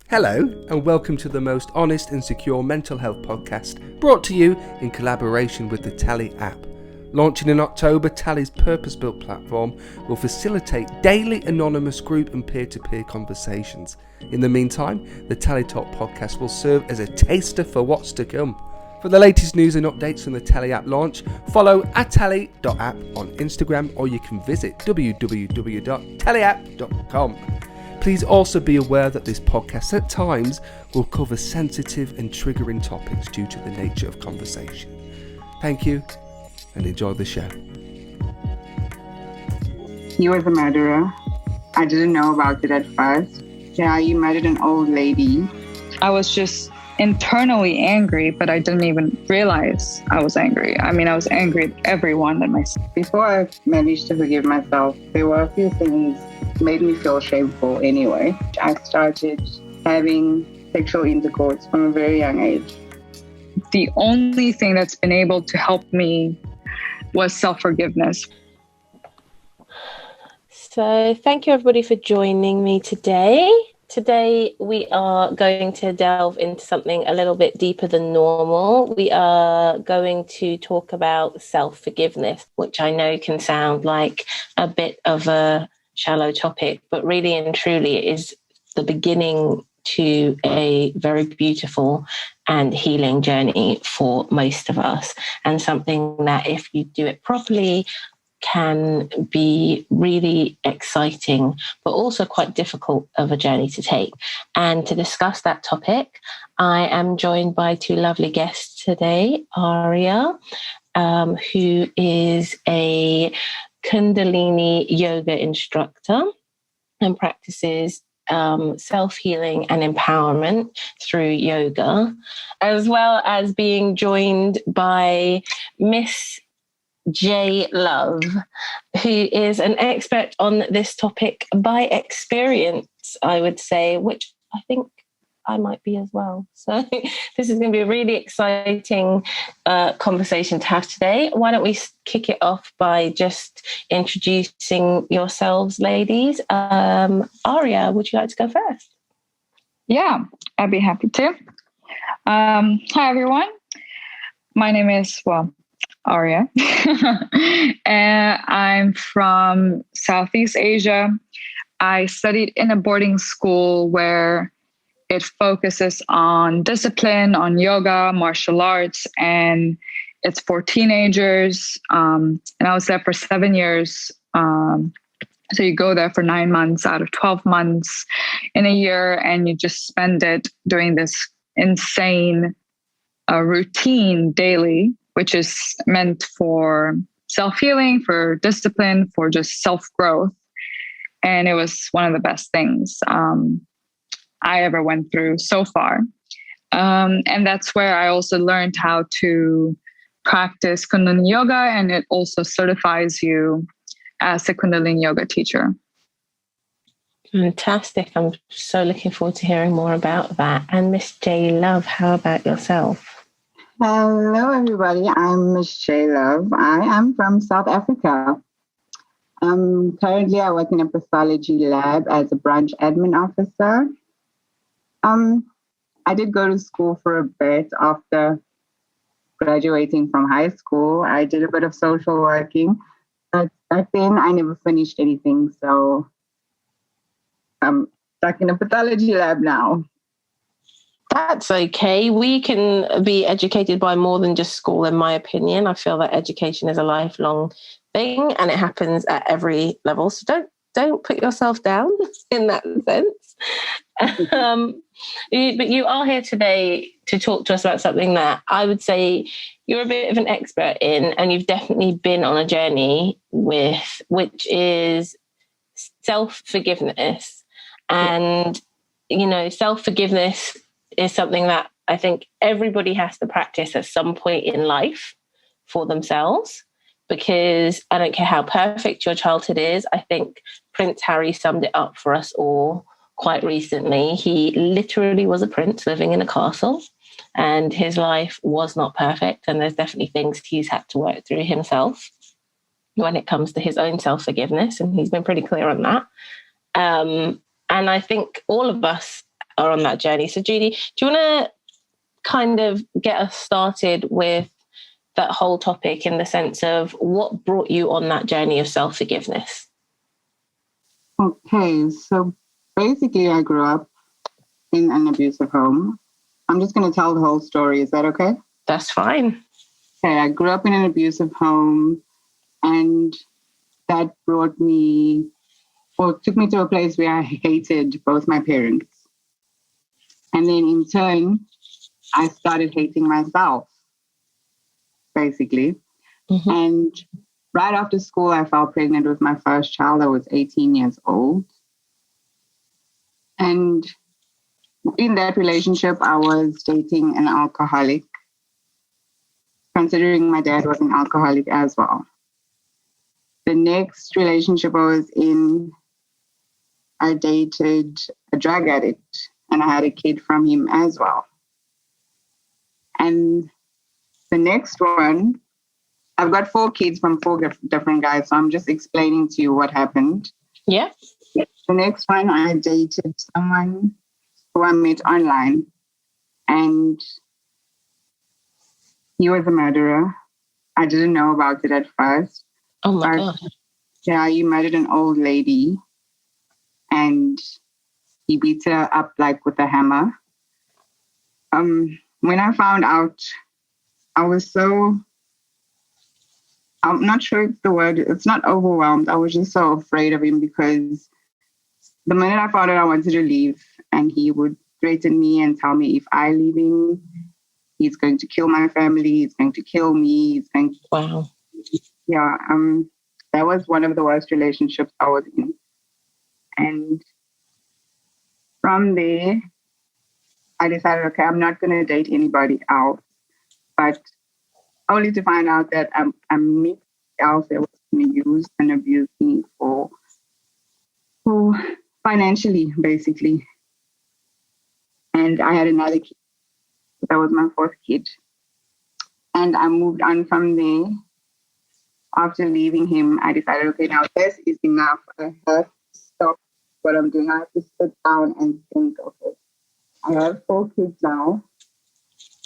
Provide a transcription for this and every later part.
Hello, and welcome to the most honest and secure mental health podcast, brought to you in collaboration with the Talley App. Launching in October, Talley's purpose-built platform will facilitate daily anonymous group and peer-to-peer conversations. In the meantime, the Talley Talk podcast will serve as a taster for what's to come. For the latest news and updates from the Talley App launch, follow @talley.app on Instagram, or you can visit www.talleyapp.com. Please also be aware that this podcast at times will cover sensitive and triggering topics due to the nature of conversation. Thank you and enjoy the show. He was a murderer. I didn't know about it at first. Yeah, you murdered an old lady. I was just internally angry, but I didn't even realize I was angry. I mean, I was angry at everyone and myself. Before I managed to forgive myself, there were a few things made me feel shameful anyway. I started having sexual intercourse from a very young age. The only thing that's been able to help me was self-forgiveness. So thank you everybody for joining me today. Today we are going to delve into something a little bit deeper than normal. We are going to talk about self-forgiveness, which I know can sound like a bit of a shallow topic, but really and truly it is the beginning to a very beautiful and healing journey for most of us, and something that if you do it properly can be really exciting, but also quite difficult of a journey to take. And to discuss that topic, I am joined by two lovely guests today. Aira, who is a Kundalini yoga instructor and practices self-healing and empowerment through yoga, as well as being joined by Miss J Love, who is an expert on this topic by experience, I would say, which I think I might be as well. So this is going to be a really exciting conversation to have today. Why don't we kick it off by just introducing yourselves, ladies. Aria, would you like to go first? Yeah, I'd be happy to. Hi, everyone. My name is, Aria. And I'm from Southeast Asia. I studied in a boarding school where it focuses on discipline, on yoga, martial arts, and it's for teenagers. And I was there for 7 years. So you go there for 9 months out of 12 months in a year, and you just spend it doing this insane routine daily, which is meant for self-healing, for discipline, for just self-growth. And it was one of the best things I ever went through so far. And that's where I also learned how to practice Kundalini yoga, and it also certifies you as a Kundalini yoga teacher. Fantastic. I'm so looking forward to hearing more about that. And Miss J Love, how about yourself? Hello, everybody. I'm Miss J Love. I am from South Africa. Currently, I work in a pathology lab as a branch admin officer. I did go to school for a bit after graduating from high school. I did a bit of social working, but back then I never finished anything. So I'm stuck in a pathology lab now. That's okay. We can be educated by more than just school, in my opinion. I feel that education is a lifelong thing and it happens at every level. So don't put yourself down in that sense. But you are here today to talk to us about something that I would say you're a bit of an expert in, and you've definitely been on a journey with, which is self-forgiveness. And, self-forgiveness is something that I think everybody has to practice at some point in life for themselves, because I don't care how perfect your childhood is. I think Prince Harry summed it up for us all quite recently. He literally was a prince living in a castle, and his life was not perfect. And there's definitely things he's had to work through himself when it comes to his own self-forgiveness. And he's been pretty clear on that. And I think all of us are on that journey. So Judy, do you want to kind of get us started with that whole topic in the sense of what brought you on that journey of self-forgiveness? Okay, so basically I grew up in an abusive home. I'm just going to tell the whole story. Is that okay? That's fine. Okay, I grew up in an abusive home, and that took me to a place where I hated both my parents. And then in turn, I started hating myself, basically. Mm-hmm. And right after school, I fell pregnant with my first child. I was 18 years old. And in that relationship, I was dating an alcoholic, considering my dad was an alcoholic as well. The next relationship I was in, I dated a drug addict, and I had a kid from him as well. And the next one, I've got 4 kids from 4 different guys, so I'm just explaining to you what happened. Yeah. The next one, I dated someone who I met online, and he was a murderer. I didn't know about it at first. Oh my God. Yeah, he murdered an old lady, and he beat her up like with a hammer. When I found out, I was so, I'm not sure it's the word, it's not overwhelmed. I was just so afraid of him because the minute I found out, I wanted to leave, and he would threaten me and tell me if I leave him, he's going to kill my family, he's going to kill me, he's going to... Wow. Yeah, that was one of the worst relationships I was in. And from there, I decided, okay, I'm not going to date anybody else, but only to find out that I'm somebody else that was going to use and abuse me for financially, basically. And I had another kid. That was my 4th kid. And I moved on from there. After leaving him, I decided, okay, now this is enough. I have to stop what I'm doing. I have to sit down and think, okay, I have 4 kids now.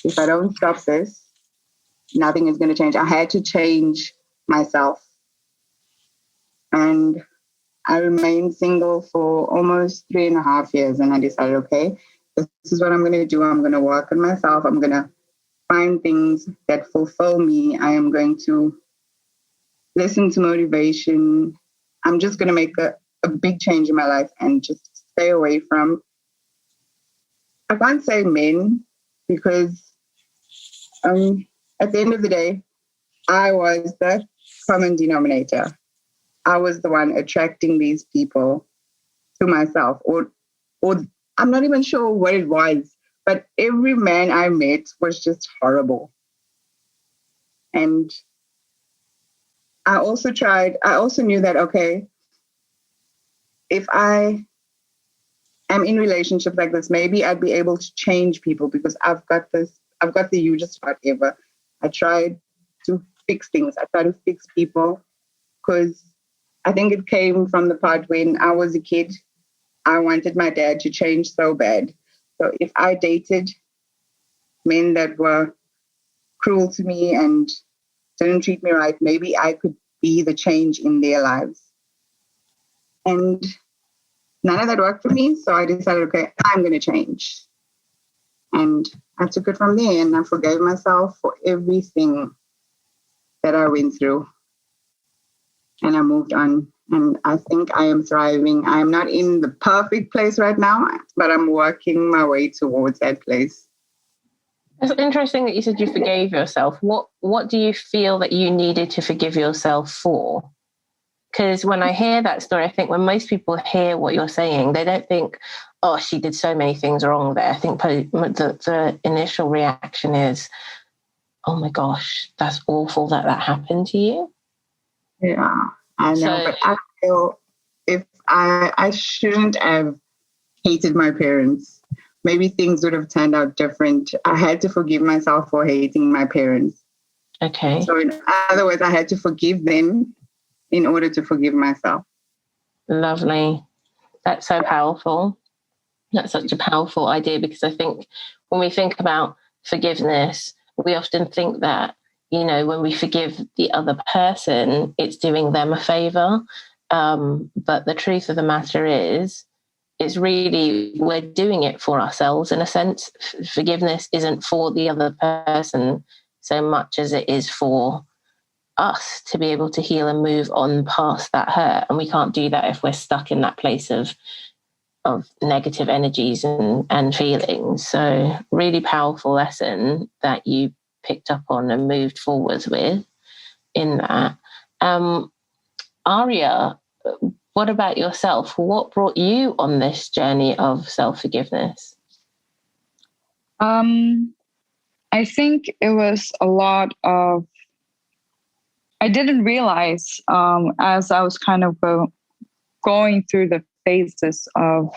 If I don't stop this, nothing is going to change. I had to change myself. And I remained single for almost 3.5 years. And I decided, okay, this is what I'm going to do. I'm going to work on myself. I'm going to find things that fulfill me. I am going to listen to motivation. I'm just going to make a big change in my life and just stay away from, I can't say men, because at the end of the day, I was the common denominator. I was the one attracting these people to myself, or I'm not even sure what it was, but every man I met was just horrible. And I also knew that, okay, if I am in relationships like this, maybe I'd be able to change people because I've got the hugest heart ever. I tried to fix things. I tried to fix people because I think it came from the part when I was a kid, I wanted my dad to change so bad. So if I dated men that were cruel to me and didn't treat me right, maybe I could be the change in their lives. And none of that worked for me. So I decided, okay, I'm going to change. And I took it from there, and I forgave myself for everything that I went through. And I moved on. And I think I am thriving. I'm not in the perfect place right now, but I'm working my way towards that place. It's interesting that you said you forgave yourself. What do you feel that you needed to forgive yourself for? Because when I hear that story, I think when most people hear what you're saying, they don't think, oh, she did so many things wrong there. I think the initial reaction is, oh my gosh, that's awful that happened to you. Yeah, I know. But I feel if I shouldn't have hated my parents, maybe things would have turned out different. I had to forgive myself for hating my parents. Okay. So in other words, I had to forgive them in order to forgive myself. Lovely. That's so powerful. That's such a powerful idea, because I think when we think about forgiveness, we often think that, when we forgive the other person, it's doing them a favor. But the truth of the matter is, it's really, we're doing it for ourselves in a sense. Forgiveness isn't for the other person so much as it is for us to be able to heal and move on past that hurt. And we can't do that if we're stuck in that place of negative energies and feelings. So really powerful lesson that you picked up on and moved forwards with in that. Aria, what about yourself? What brought you on this journey of self-forgiveness? I think it was a lot of, I didn't realize as I was kind of going through the phases of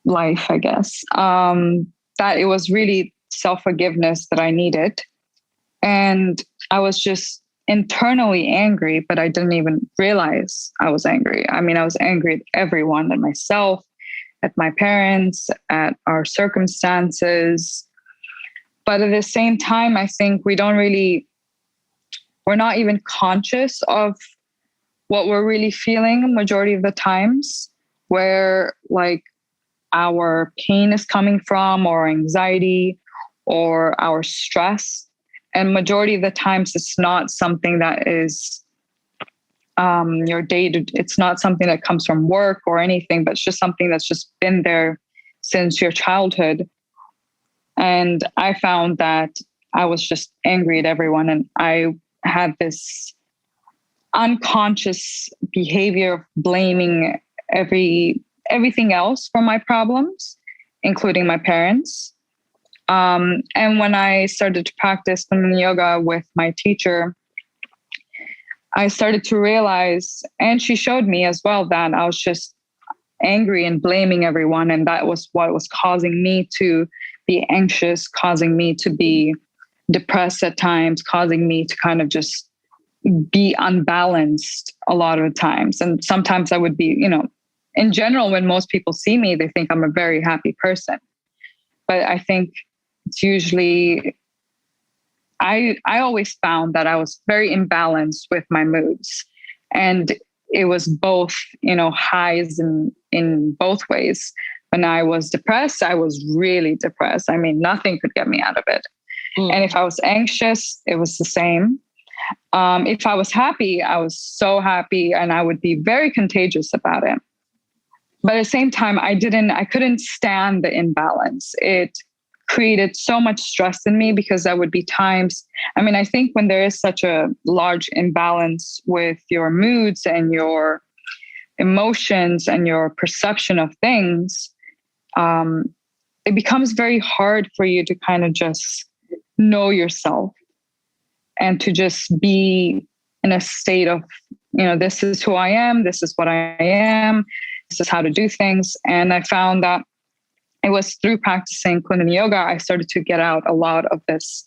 life, I guess, that it was really self-forgiveness that I needed. And I was just internally angry, but I didn't even realize I was angry. I mean, I was angry at everyone, at myself, at my parents, at our circumstances. But at the same time, I think we're not even conscious of what we're really feeling majority of the times, where like our pain is coming from, or anxiety, or our stress. And majority of the times, it's not something that is your it's not something that comes from work or anything, but it's just something that's just been there since your childhood. And I found that I was just angry at everyone, and I had this unconscious behavior of blaming everything else for my problems, including my parents. And when I started to practice Kundalini yoga with my teacher, I started to realize, and she showed me as well, that I was just angry and blaming everyone. And that was what was causing me to be anxious, causing me to be depressed at times, causing me to kind of just be unbalanced a lot of the times. And sometimes I would be, in general, when most people see me, they think I'm a very happy person. But I think it's usually, I always found that I was very imbalanced with my moods. And it was both, highs in both ways. When I was depressed, I was really depressed. I mean, nothing could get me out of it. And if I was anxious, it was the same. If I was happy, I was so happy, and I would be very contagious about it. But at the same time, I couldn't stand the imbalance. It created so much stress in me, because there would be times, I think when there is such a large imbalance with your moods and your emotions and your perception of things, it becomes very hard for you to kind of just know yourself and to just be in a state of, this is who I am, this is what I am, this is how to do things. And I found that it was through practicing Kundalini yoga, I started to get out a lot of this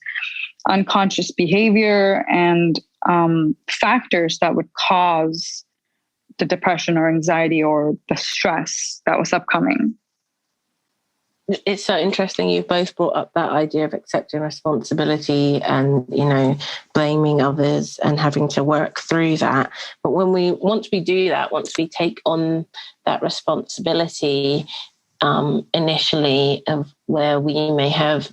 unconscious behavior and factors that would cause the depression or anxiety or the stress that was upcoming. It's so interesting. You both brought up that idea of accepting responsibility and, blaming others and having to work through that. But once we do that, once we take on that responsibility, initially of where we may have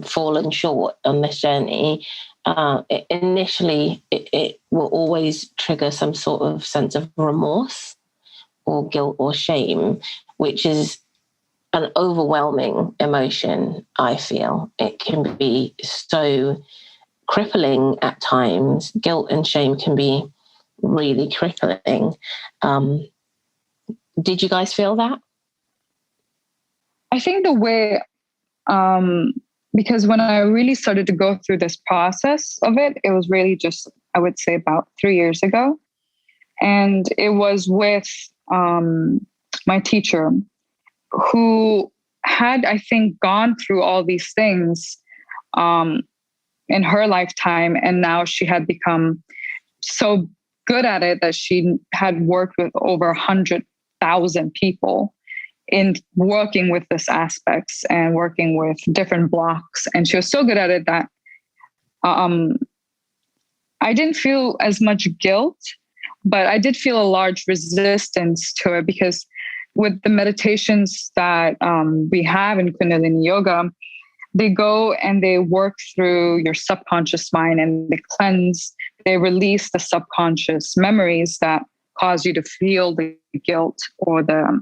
fallen short on this journey, it will always trigger some sort of sense of remorse or guilt or shame, which is an overwhelming emotion, I feel. It can be so crippling at times. Guilt and shame can be really crippling. Did you guys feel that? I think the way, because when I really started to go through this process of it, it was really just, I would say about 3 years ago. And it was with my teacher, who had, I think, gone through all these things in her lifetime. And now she had become so good at it that she had worked with over 100,000 people in working with this aspects and working with different blocks. And she was so good at it that I didn't feel as much guilt, but I did feel a large resistance to it, because with the meditations that we have in Kundalini Yoga, they go and they work through your subconscious mind, and they cleanse, they release the subconscious memories that cause you to feel the guilt or the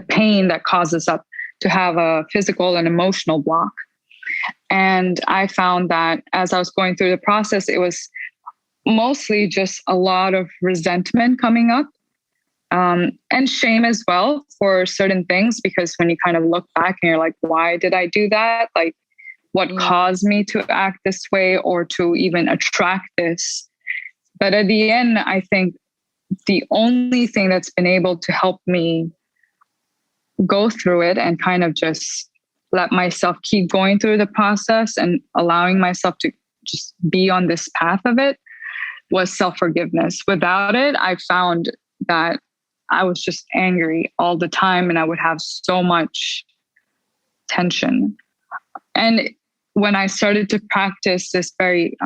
pain that causes up to have a physical and emotional block. And I found that as I was going through the process, it was mostly just a lot of resentment coming up, and shame as well for certain things, because when you kind of look back and you're like, why did I do that? Like, what caused me to act this way or to even attract this? But at the end, I think the only thing that's been able to help me go through it and kind of just let myself keep going through the process and allowing myself to just be on this path of it was self-forgiveness. Without it, I found that I was just angry all the time, and I would have so much tension. And when I started to practice this very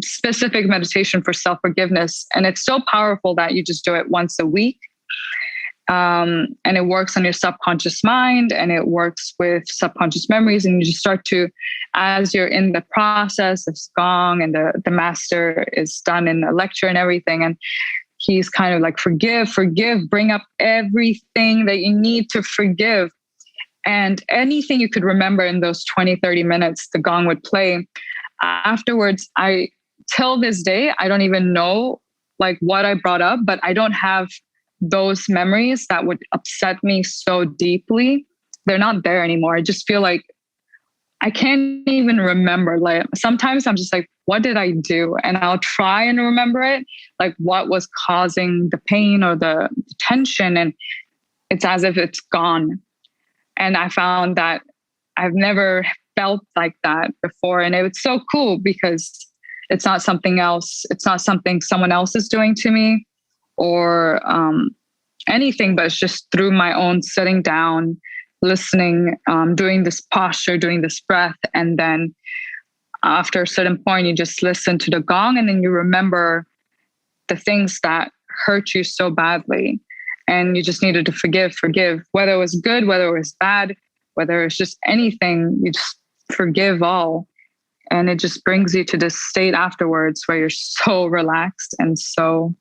specific meditation for self-forgiveness, and it's so powerful that you just do it once a week. And it works on your subconscious mind, and it works with subconscious memories. And you just start to, as you're in the process of gong, and the master is done in the lecture and everything, and he's kind of like, forgive, bring up everything that you need to forgive. And anything you could remember in those 20, 30 minutes, the gong would play. Afterwards, till this day, I don't even know like what I brought up, but I don't have those memories that would upset me so deeply. They're not there anymore. I just feel like I can't even remember. Like sometimes I'm just like, what did I do? And I'll try and remember it, like what was causing the pain or the tension. And it's as if it's gone. And I found that I've never felt like that before. And it's so cool because it's not something else. It's not something someone else is doing to me or anything, but it's just through my own sitting down, listening, doing this posture, doing this breath. And then after a certain point, you just listen to the gong, and then you remember the things that hurt you so badly. And you just needed to forgive, whether it was good, whether it was bad, whether it's just anything, you just forgive all. And it just brings you to this state afterwards where you're so relaxed and so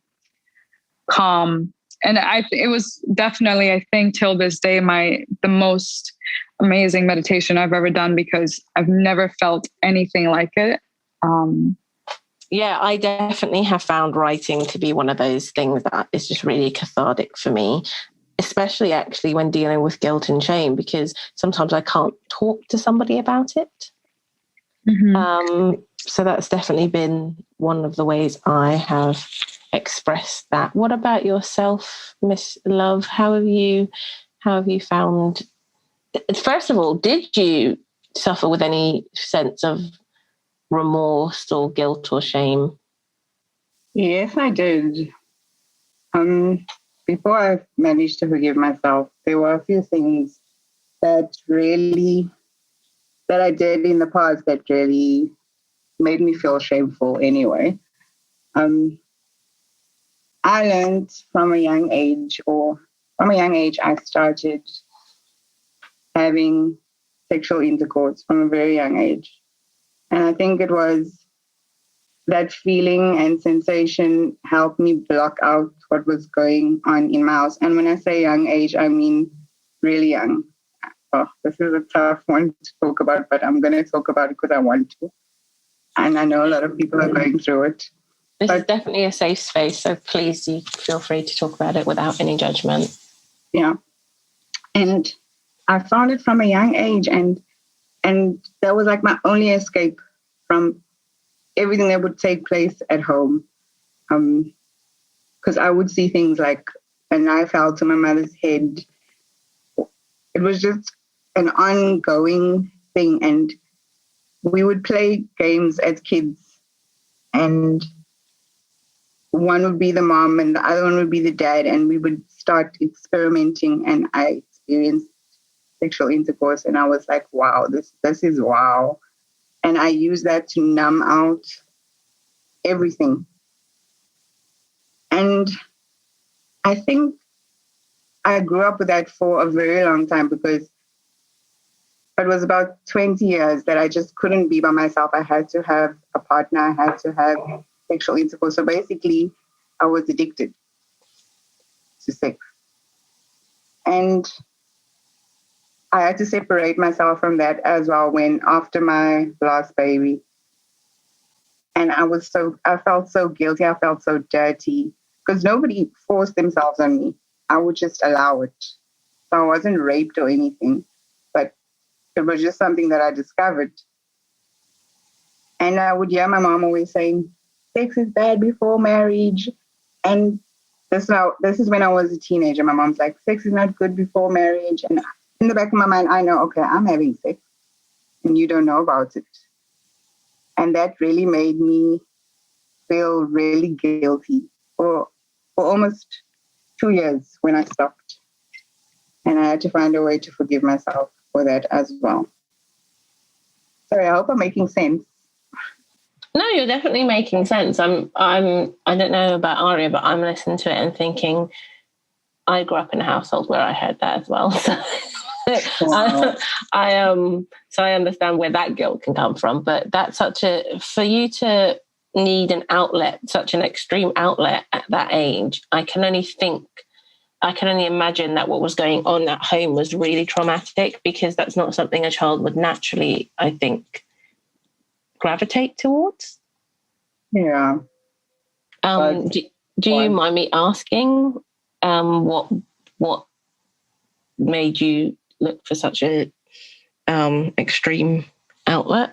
calm. And it was definitely, I think, till this day, the most amazing meditation I've ever done, because I've never felt anything like it. Yeah, I definitely have found writing to be one of those things that is just really cathartic for me, especially actually when dealing with guilt and shame, because sometimes I can't talk to somebody about it. Mm-hmm. So that's definitely been one of the ways I have expressed that. What about yourself, Miss Love? How have you found? First of all, did you suffer with any sense of remorse or guilt or shame? Yes, I did. Before I managed to forgive myself, there were a few things that I did in the past that really made me feel shameful anyway. I learned from a young age, I started having sexual intercourse from a very young age. And I think it was that feeling and sensation helped me block out what was going on in my house. And when I say young age, I mean really young. Oh, this is a tough one to talk about, but I'm going to talk about it because I want to. And I know a lot of people are going through it. This is definitely a safe space, so please you feel free to talk about it without any judgment. Yeah. And I found it from a young age, and that was like my only escape from everything that would take place at home. Because I would see things like a knife held to my mother's head. It was just an ongoing thing. And we would play games as kids, and one would be the mom and the other one would be the dad, and we would start experimenting. And I experienced sexual intercourse, and I was like, wow, this is wow. And I used that to numb out everything. And I think I grew up with that for a very long time, because it was about 20 years that I just couldn't be by myself. I had to have a partner. I had to have sexual intercourse. So basically, I was addicted to sex. And I had to separate myself from that as well when after my last baby. And I felt so guilty. I felt so dirty because nobody forced themselves on me. I would just allow it. So I wasn't raped or anything, but it was just something that I discovered. And I would hear my mom always saying, sex is bad before marriage. And this is when I was a teenager. My mom's like, sex is not good before marriage. And in the back of my mind, I know, okay, I'm having sex and you don't know about it. And that really made me feel really guilty for almost 2 years when I stopped. And I had to find a way to forgive myself for that as well. Sorry, I hope I'm making sense. No, you're definitely making sense. I don't know about Aria, but I'm listening to it and thinking, I grew up in a household where I heard that as well. So Wow. so I understand where that guilt can come from. But that's for you to need an outlet, such an extreme outlet at that age. I can only imagine that what was going on at home was really traumatic, because that's not something a child would naturally, I think, gravitate towards. Yeah. Do you mind me asking what made you look for such a extreme outlet?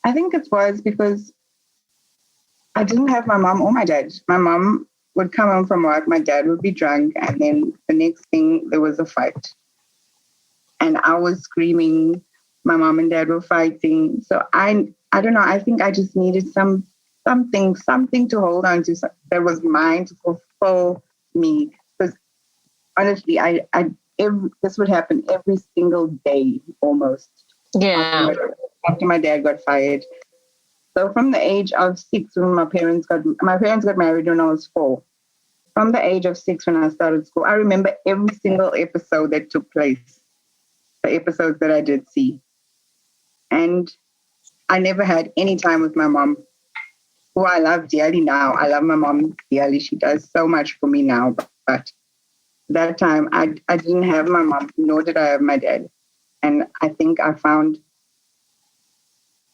I think it was because I didn't have my mom or my dad. My mom would come home from work, my dad would be drunk, and then the next thing there was a fight. And I was screaming, my mom and dad were fighting. So I don't know, I think I just needed something to hold on to that was mine to fulfill me. Because honestly, this would happen every single day almost. Yeah. After my dad got fired. So from the age of 6, when my parents got married when I was 4. From the age of 6 when I started school, I remember every single episode that took place, the episodes that I did see. And I never had any time with my mom, who I love dearly now. I love my mom dearly. She does so much for me now. But that time, I didn't have my mom, nor did I have my dad. And I think I found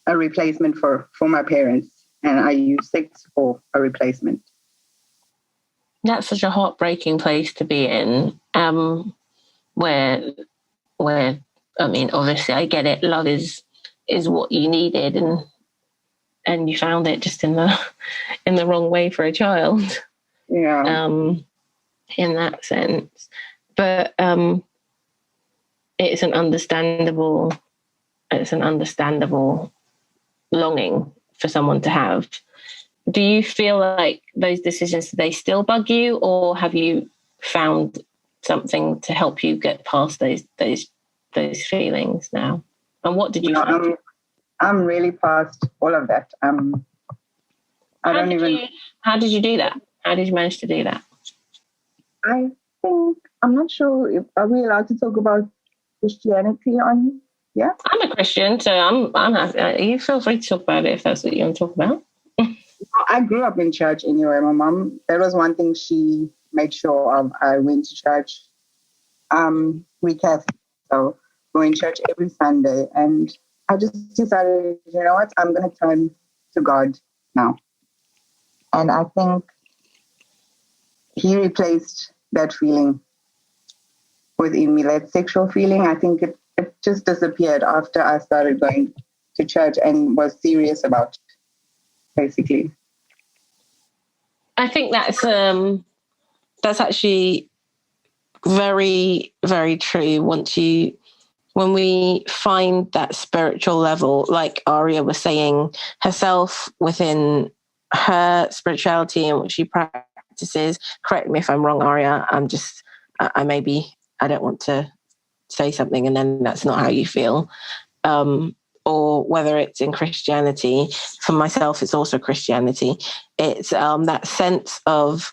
a replacement for my parents. And I used sex for a replacement. That's such a heartbreaking place to be in. Where I mean, obviously, I get it. Love is what you needed, and you found it just in the wrong way for a child. Yeah. In that sense, but it's an understandable longing for someone to have. Do you feel like those decisions, do they still bug you, or have you found something to help you get past those feelings now? And what did you find? I'm really past all of that. How did you do that? How did you manage to do that? I think, I'm not sure, are we allowed to talk about Christianity on? Yeah, I'm a Christian, so I'm happy. You feel free to talk about it if that's what you want to talk about. I grew up in church anyway. My mom, that was one thing she made sure of. I went to church. We Catholic, so go in church every Sunday. And I just decided, you know what, I'm going to turn to God now. And I think he replaced that feeling within me, that sexual feeling. I think it just disappeared after I started going to church and was serious about it, basically. I think that's actually very, very true. When we find that spiritual level, like Aria was saying herself, within her spirituality and what she practices. Correct me if I'm wrong, Aria. I don't want to say something and then that's not how you feel. Or whether it's in Christianity, for myself, it's also Christianity. It's that sense of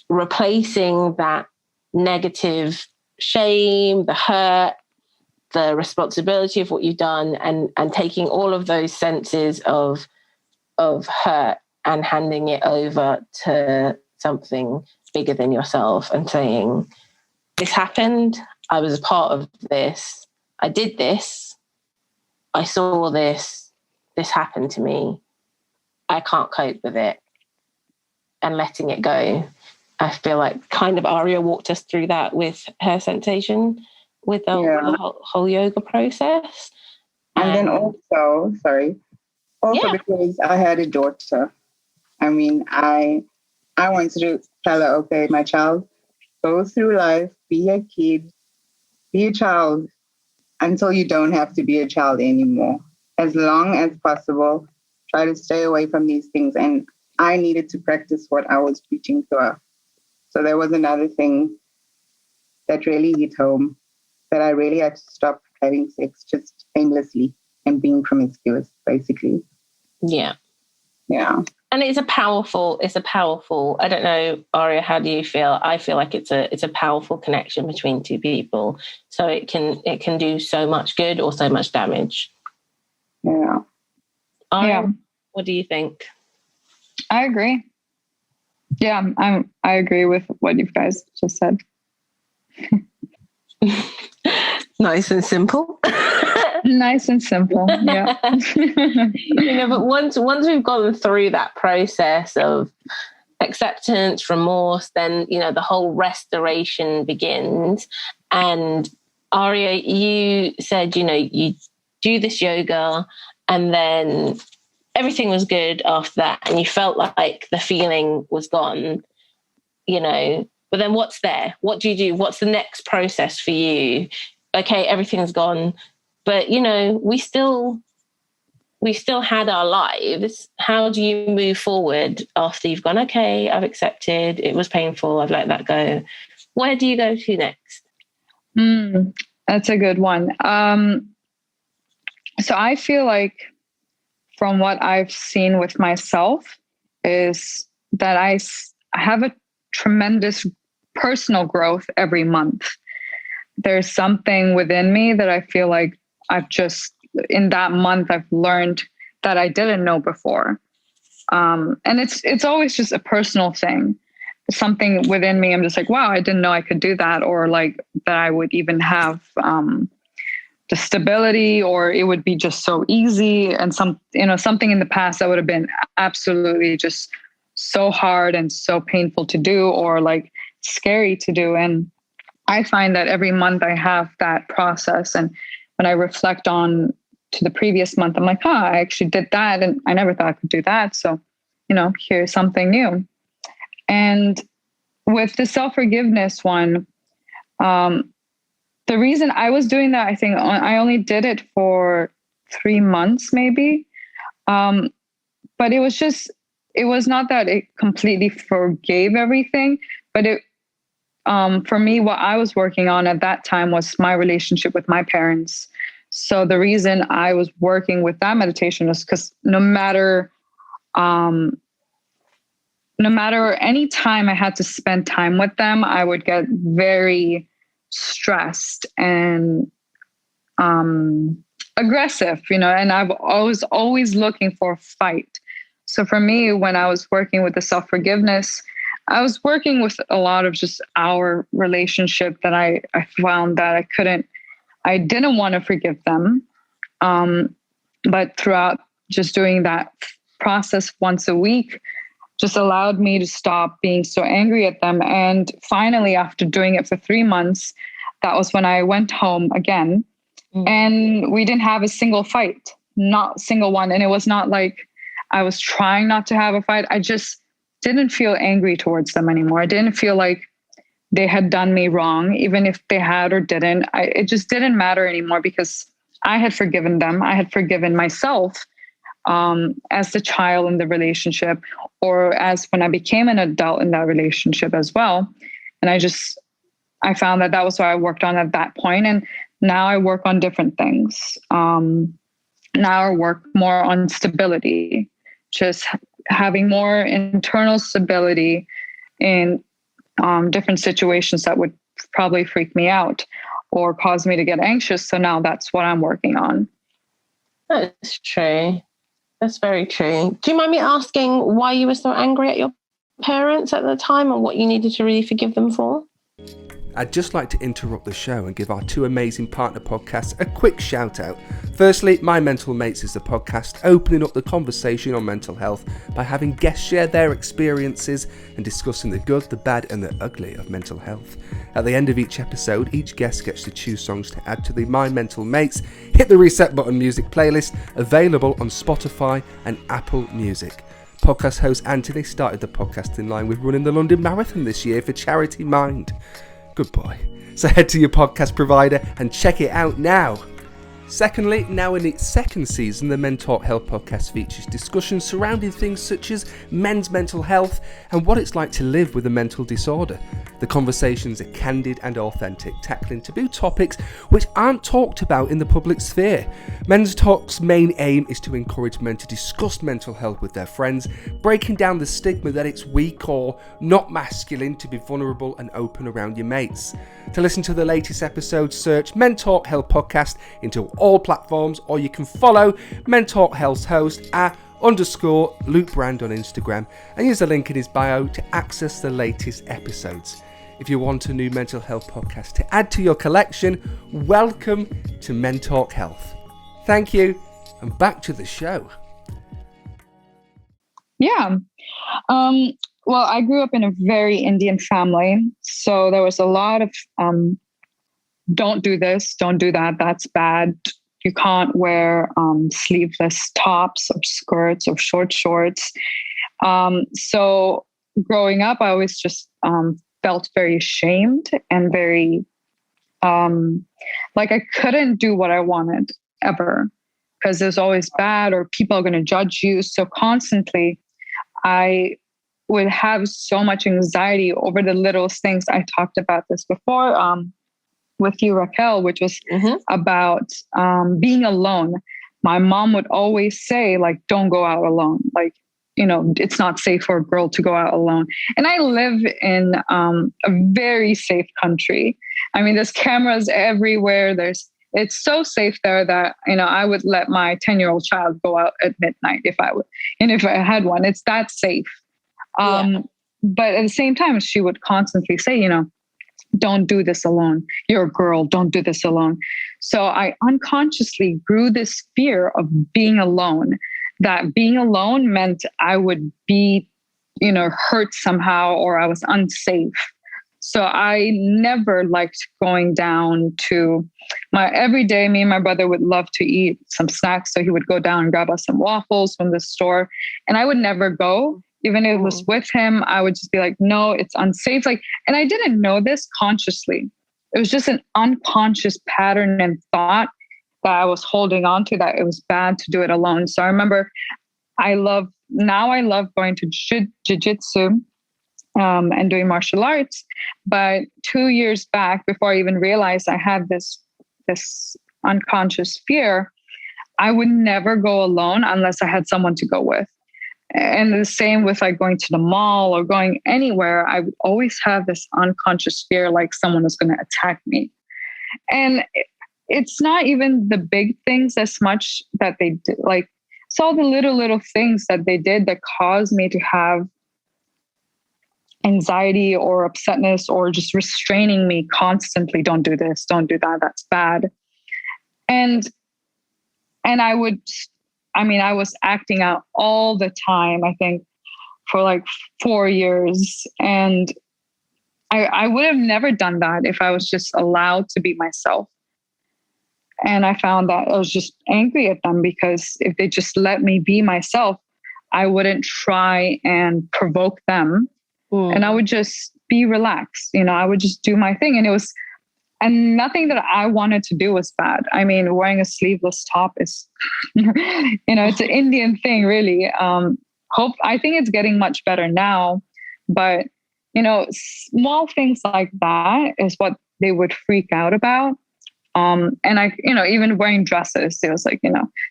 replacing that negative shame, the hurt, the responsibility of what you've done, and taking all of those senses of hurt and handing it over to something bigger than yourself and saying, this happened, I was a part of this, I did this, I saw this happened to me, I can't cope with it, and letting it go. I feel like kind of Aria walked us through that with her sensation, with the whole yoga process. And then also, because I had a daughter, I mean, I wanted to tell her, okay, my child, go through life, be a kid, be a child until you don't have to be a child anymore. As long as possible, try to stay away from these things. And I needed to practice what I was preaching to her. So there was another thing that really hit home, that I really had to stop having sex just aimlessly and being promiscuous, basically. Yeah. Yeah. And it's a powerful, I don't know, Aria, how do you feel? I feel like it's a powerful connection between two people. So it can do so much good or so much damage. Yeah. Aria, what do you think? I agree. Yeah, I agree with what you guys just said. Nice and simple. Nice and simple. Yeah. But once we've gone through that process of acceptance, remorse, then the whole restoration begins. And Aria, you said you do this yoga, and then everything was good after that, and you felt like the feeling was gone. But then what's there? What do you do? What's the next process for you? Okay, everything's gone, but we still had our lives. How do you move forward after you've gone, okay, I've accepted, it was painful, I've let that go? Where do you go to next? That's a good one. So I feel like, from what I've seen with myself, is that I have a tremendous personal growth every month. There's something within me that I feel like in that month, I've learned that I didn't know before. And it's always just a personal thing. Something within me, I'm just like, wow, I didn't know I could do that, or like that I would even have the stability, or it would be just so easy. And something in the past that would have been absolutely just so hard and so painful to do, or like scary to do. And I find that every month I have that process. And when I reflect on to the previous month, I'm like, I actually did that, and I never thought I could do that. So, here's something new. And with the self-forgiveness one, the reason I was doing that, I think I only did it for 3 months, maybe. But it was not that it completely forgave everything, but for me, what I was working on at that time was my relationship with my parents. So the reason I was working with that meditation was because no matter any time I had to spend time with them, I would get very stressed and aggressive, and I was always looking for a fight. So for me, when I was working with the self-forgiveness, I was working with a lot of just our relationship that I found that I didn't want to forgive them. But throughout just doing that process once a week, just allowed me to stop being so angry at them. And finally, after doing it for 3 months, that was when I went home again. And we didn't have a single fight, not a single one. And it was not like I was trying not to have a fight. I just didn't feel angry towards them anymore. I didn't feel like they had done me wrong, even if they had or didn't. It just didn't matter anymore, because I had forgiven them. I had forgiven myself as the child in the relationship, or as when I became an adult in that relationship as well. And I just I found that was what I worked on at that point. And now I work on different things. Now I work more on stability, just having more internal stability in different situations that would probably freak me out or cause me to get anxious. So now that's what I'm working on. That's true. That's very true. Do you mind me asking why you were so angry at your parents at the time and what you needed to really forgive them for? I'd just like to interrupt the show and give our two amazing partner podcasts a quick shout out. Firstly, My Mental Mates is the podcast opening up the conversation on mental health by having guests share their experiences and discussing the good, the bad and the ugly of mental health. At the end of each episode, each guest gets to choose songs to add to the My Mental Mates Hit the Reset Button music playlist, available on Spotify and Apple Music. Podcast host Anthony started the podcast in line with running the London Marathon this year for Charity Mind. Good boy. So head to your podcast provider and check it out now. Secondly, now in its second season, the Men Talk Health podcast features discussions surrounding things such as men's mental health and what it's like to live with a mental disorder. The conversations are candid and authentic, tackling taboo topics which aren't talked about in the public sphere. Men's Talk's main aim is to encourage men to discuss mental health with their friends, breaking down the stigma that it's weak or not masculine to be vulnerable and open around your mates. To listen to the latest episodes, search Men Talk Health Podcast into all platforms, or you can follow Men Talk Health's host at _Luke Brand on Instagram and use the link in his bio to access the latest episodes. If you want a new mental health podcast to add to your collection, welcome to Men Talk Health. Thank you, and back to the show. Yeah. Well, I grew up in a very Indian family, so there was a lot of don't do this, don't do that, that's bad. You can't wear sleeveless tops or skirts or short shorts. So growing up, I always just felt very ashamed and very like I couldn't do what I wanted ever because there's always bad or people are going to judge you. So constantly, I would have so much anxiety over the littlest things. I talked about this before with you, Ricquelle, which was about being alone. My mom would always say, like, don't go out alone. Like, you know, it's not safe for a girl to go out alone. And I live in a very safe country. I mean, there's cameras everywhere. It's so safe there that, you know, I would let my 10-year-old child go out at midnight if I would, and if I had one, it's that safe. But at the same time, she would constantly say, you know, don't do this alone. You're a girl. Don't do this alone. So I unconsciously grew this fear of being alone, that being alone meant I would be, you know, hurt somehow or I was unsafe. So I never liked going down to every day. Me and my brother would love to eat some snacks. So he would go down and grab us some waffles from the store. And I would never go. Even if it was with him, I would just be like, no, it's unsafe. Like, and I didn't know this consciously. It was just an unconscious pattern and thought that I was holding on to, that it was bad to do it alone. So I remember I love going to jiu-jitsu and doing martial arts. But 2 years back, before I even realized I had this unconscious fear, I would never go alone unless I had someone to go with. And the same with like going to the mall or going anywhere, I would always have this unconscious fear like someone is going to attack me. And it's not even the big things as much that they did. Like, it's all the little things that they did that caused me to have anxiety or upsetness or just restraining me constantly. Don't do this, don't do that, that's bad. And I was acting out all the time, I think, for like 4 years. And I would have never done that if I was just allowed to be myself. And I found that I was just angry at them because if they just let me be myself, I wouldn't try and provoke them. And I would just be relaxed. You know, I would just do my thing. And nothing that I wanted to do was bad. I mean, wearing a sleeveless top is, you know, it's an Indian thing, really. I think it's getting much better now, but Small things like that is what they would freak out about. And I, even wearing dresses, it was like,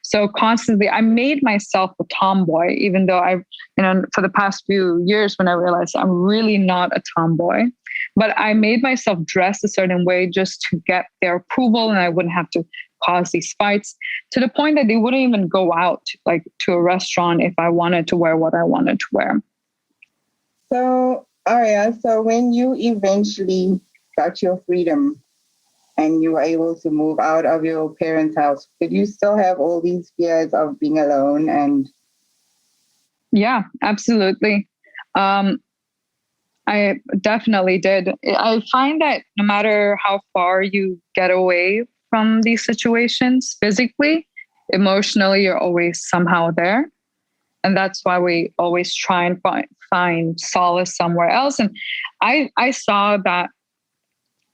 so constantly I made myself a tomboy, even though for the past few years when I realized I'm really not a tomboy, but I made myself dress a certain way just to get their approval, and I wouldn't have to cause these fights, to the point that they wouldn't even go out like to a restaurant if I wanted to wear what I wanted to wear. So, Aria, so when you eventually got your freedom and you were able to move out of your parents' house, did you still have all these fears of being alone? And yeah, absolutely. I definitely did. I find that no matter how far you get away from these situations physically, emotionally, you're always somehow there. And that's why we always try and find solace somewhere else. And I saw that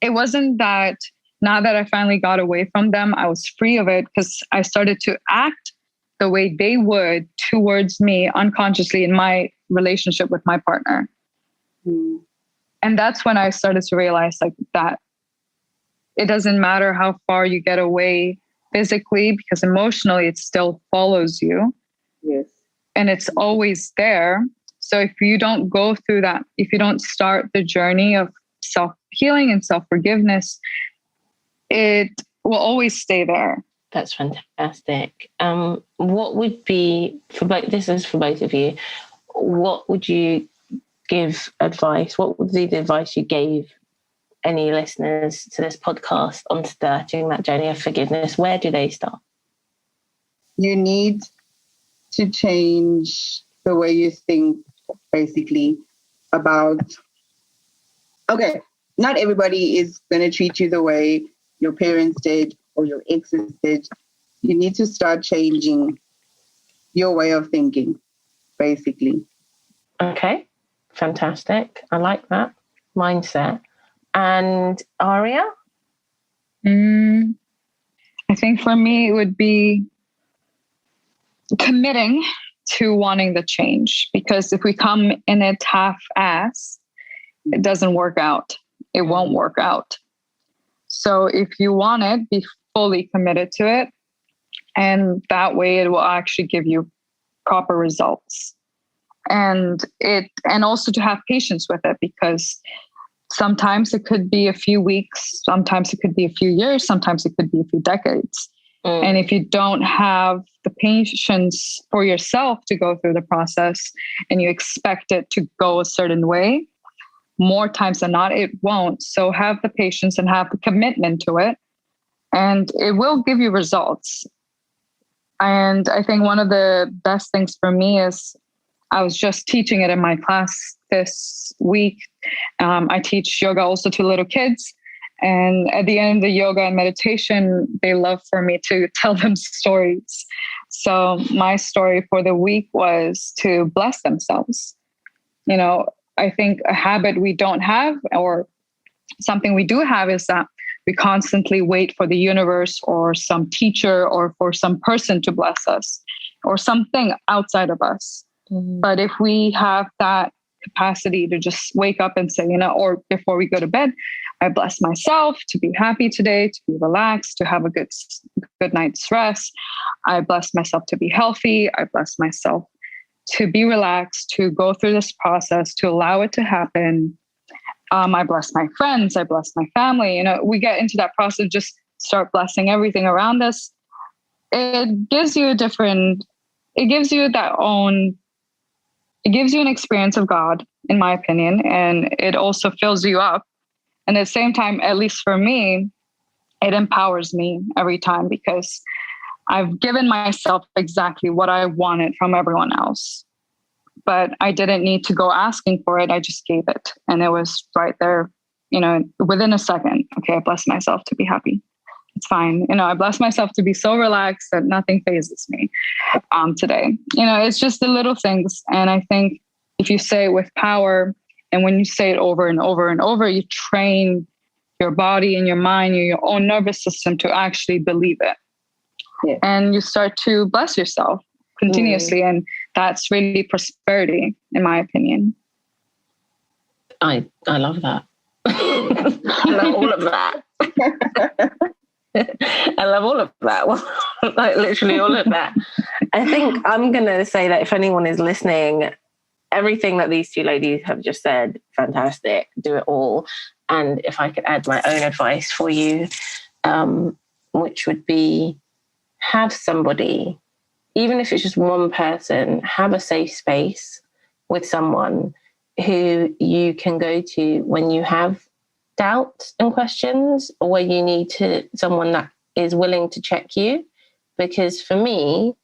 it wasn't that now that I finally got away from them, I was free of it, because I started to act the way they would towards me unconsciously in my relationship with my partner. And that's when I started to realize like that it doesn't matter how far you get away physically, because emotionally it still follows you. yes. And it's always there. So if you don't go through that, if you don't start the journey of self-healing and self-forgiveness, it will always stay there. That's fantastic. What would be, this is for both of you, what would you give advice? What would be the advice you gave any listeners to this podcast on starting that journey of forgiveness? Where do they start? You need to change the way you think, basically, about, okay, not everybody is going to treat you the way your parents did or your exes did. You need to start changing your way of thinking, basically. Okay, fantastic. I like that mindset. And Aria? I think for me, it would be committing to wanting the change, because if we come in it half-ass, it doesn't work out. It won't work out. So if you want it, be fully committed to it. And that way it will actually give you proper results. And also to have patience with it, because sometimes it could be a few weeks, sometimes it could be a few years, sometimes it could be a few decades. And if you don't have the patience for yourself to go through the process and you expect it to go a certain way, more times than not, it won't. So have the patience and have the commitment to it, and it will give you results. And I think one of the best things for me is, I was just teaching it in my class this week. I teach yoga also to little kids. And at the end of the yoga and meditation, they love for me to tell them stories. So my story for the week was to bless themselves. I think a habit we don't have, or something we do have, is that we constantly wait for the universe or some teacher or for some person to bless us or something outside of us. But if we have that capacity to just wake up and say, or before we go to bed, I bless myself to be happy today, to be relaxed, to have a good night's rest. I bless myself to be healthy. I bless myself to be relaxed, to go through this process, to allow it to happen. I bless my friends. I bless my family. We get into that process, just start blessing everything around us. It gives you it gives you an experience of God, in my opinion, and it also fills you up. And at the same time, at least for me, it empowers me every time, because I've given myself exactly what I wanted from everyone else. But I didn't need to go asking for it. I just gave it. And it was right there, within a second. Okay, I bless myself to be happy. It's fine. I bless myself to be so relaxed that nothing phases me today. It's just the little things. And I think if you say it with power, and when you say it over and over and over, you train your body and your mind and your own nervous system to actually believe it. Yeah. And you start to bless yourself continuously. And that's really prosperity, in my opinion. I love that. I love all of that. I love all of that. Like literally all of that. I think I'm going to say that if anyone is listening, everything that these two ladies have just said, fantastic, do it all. And if I could add my own advice for you, which would be have somebody, even if it's just one person, have a safe space with someone who you can go to when you have doubts and questions, or where you need someone that is willing to check you. Because for me,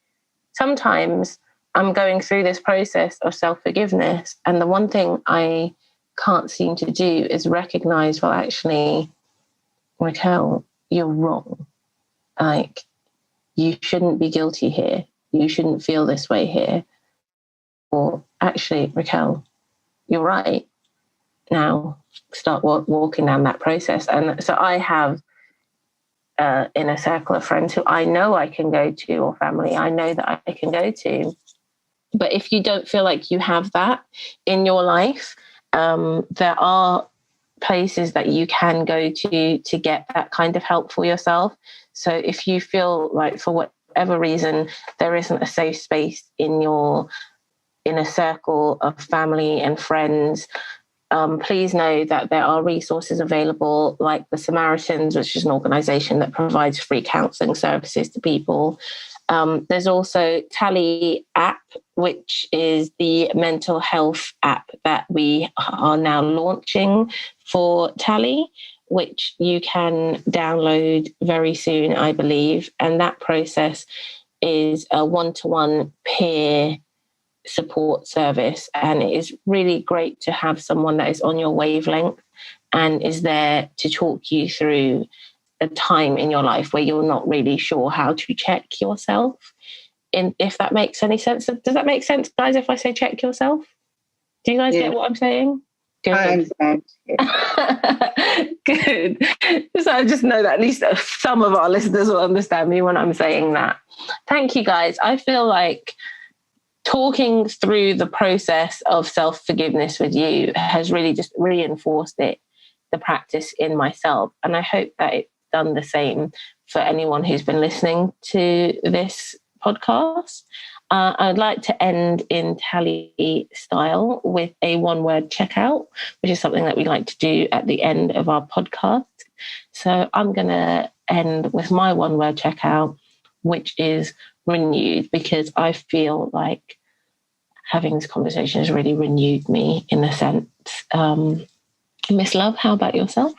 sometimes I'm going through this process of self-forgiveness, and the one thing I can't seem to do is recognize, well, actually, Ricquelle, you're wrong. Like, you shouldn't be guilty here. You shouldn't feel this way here. Or actually, Ricquelle, you're right. Now start walking down that process. And so I have in a circle of friends who I know I can go to, or family I know that I can go to. But if you don't feel like you have that in your life, there are places that you can go to get that kind of help for yourself. So if you feel like for whatever reason there isn't a safe space in a circle of family and friends, please know that there are resources available, like the Samaritans, which is an organisation that provides free counselling services to people. There's also Talley App, which is the mental health app that we are now launching for Talley, which you can download very soon, I believe. And that process is a one-to-one peer support service, and it is really great to have someone that is on your wavelength and is there to talk you through a time in your life where you're not really sure how to check yourself. And if that makes any sense. Does that make sense, guys, if I say check yourself? Do you guys get what I'm saying? Good. I understand. Good. So I just know that at least some of our listeners will understand me when I'm saying that. Thank you, guys. I feel like talking through the process of self-forgiveness with you has really just reinforced the practice in myself. And I hope that it's done the same for anyone who's been listening to this podcast. I'd like to end in Talley style with a one-word checkout, which is something that we like to do at the end of our podcast. So I'm going to end with my one-word checkout, which is renewed, because I feel like having this conversation has really renewed me in a sense. Miss Love, how about yourself?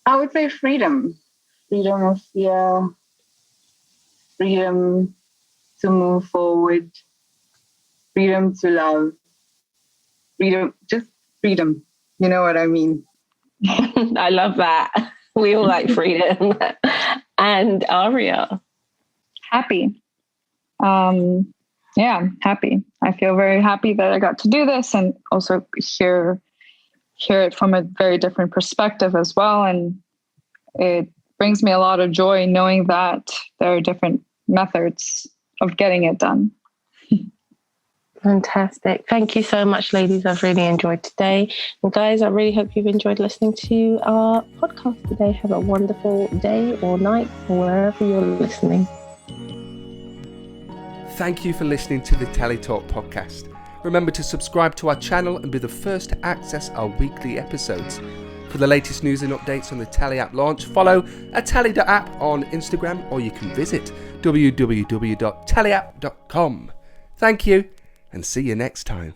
I would say freedom. Freedom of fear. Freedom to move forward. Freedom to love. Freedom, just freedom. You know what I mean? I love that. We all like freedom. And Aria? Happy. Happy. I feel very happy that I got to do this, and also hear it from a very different perspective as well. And it brings me a lot of joy knowing that there are different methods of getting it done. Fantastic. Thank you so much, ladies. I've really enjoyed today. And guys, I really hope you've enjoyed listening to our podcast today. Have a wonderful day or night or wherever you're listening. Thank you for listening to the Talley Talk podcast. Remember to subscribe to our channel and be the first to access our weekly episodes. For the latest news and updates on the Talley App launch, follow @talley.app on Instagram, or you can visit www.talleyapp.com. Thank you, and see you next time.